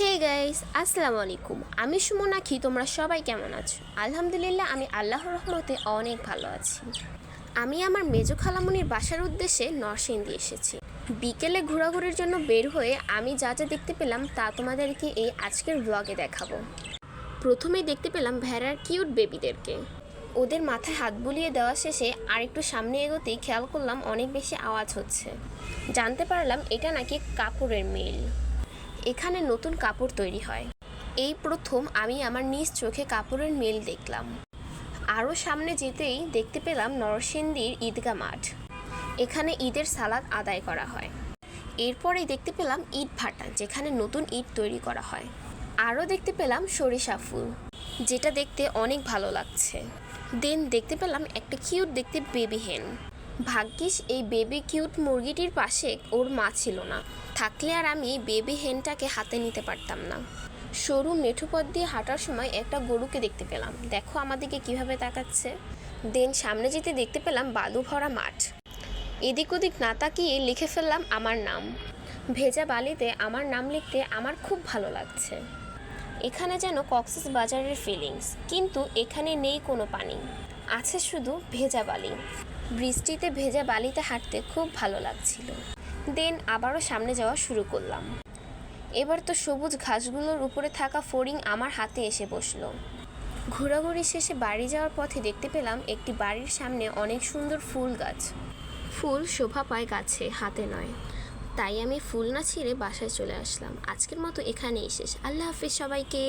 Hey guys, আসসালামু আলাইকুম। আমি সুমন আঁখি। তোমরা সবাই কেমন আছো? আলহামদুলিল্লাহ, আমি আল্লাহর রহমতে অনেক ভালো আছি। আমি আমার মেজো খালামণির বাসার উদ্দেশ্যে নরসিংদী এসেছি। বিকেলে ঘোরাঘুরির জন্য বের হয়ে আমি যা যা দেখতে পেলাম তা তোমাদেরকে এই আজকের ব্লগে দেখাবো। প্রথমেই দেখতে পেলাম ভেড়ার কিউট বেবিদেরকে। ওদের মাথায় হাত বুলিয়ে দেওয়া শেষে আর একটু সামনে এগোতেই খেয়াল করলাম অনেক বেশি আওয়াজ হচ্ছে। জানতে পারলাম এটা নাকি কাপড়ের মিল। এখানে নতুন কাপড় তৈরি হয়। এই প্রথম আমি আমার নিজ চোখে কাপড়ের মিল দেখলাম। আরও সামনে যেতেই দেখতে পেলাম নরসিংদীর ঈদগাহ মাঠ। এখানে ঈদের সালাত আদায় করা হয়। এরপরেই দেখতে পেলাম ইট ভাটা, যেখানে নতুন ইট তৈরি করা হয়। আরও দেখতে পেলাম সরিষা ফুল, যেটা দেখতে অনেক ভালো লাগছে। দেন দেখতে পেলাম একটা কিউট দেখতে বেবি হেন। ভাগ্যিস এই বেবি কিউট মুরগিটির পাশে ওর মা ছিল না, থাকলে আর আমি বেবি হেনটাকে হাতে নিতে পারতাম না। সরু মেঠো পথ দিয়ে হাঁটার সময় একটা গরুকে দেখতে পেলাম। দেখো আমাদেরকে কিভাবে তাকাচ্ছে। দেন সামনে যেতে দেখতে পেলাম বালু ভরা মাঠ। এদিক ওদিক না তাকিয়ে লিখে ফেললাম আমার নাম। ভেজা বালিতে আমার নাম লিখতে আমার খুব ভালো লাগছে। এখানে যেন কক্সবাজারের ফিলিংস, কিন্তু এখানে নেই কোনো পানি, আছে শুধু ভেজা বালি। বৃষ্টিতে ভেজা বালিতে হাঁটতে খুব ভালো লাগছিল। দেন আবারও সামনে যাওয়া শুরু করলাম। এবার তো সবুজ ঘাসগুলোর উপরে থাকা ফড়িং আমার হাতে এসে বসলো। ঘোরাঘুরি শেষে বাড়ি যাওয়ার পথে দেখতে পেলাম একটি বাড়ির সামনে অনেক সুন্দর ফুল গাছ। ফুল শোভা পায় গাছে, হাতে নয়। তাই আমি ফুল না ছিঁড়ে বাসায় চলে আসলাম। আজকের মতো এখানেই শেষ। আল্লাহ হাফিজ সবাইকে।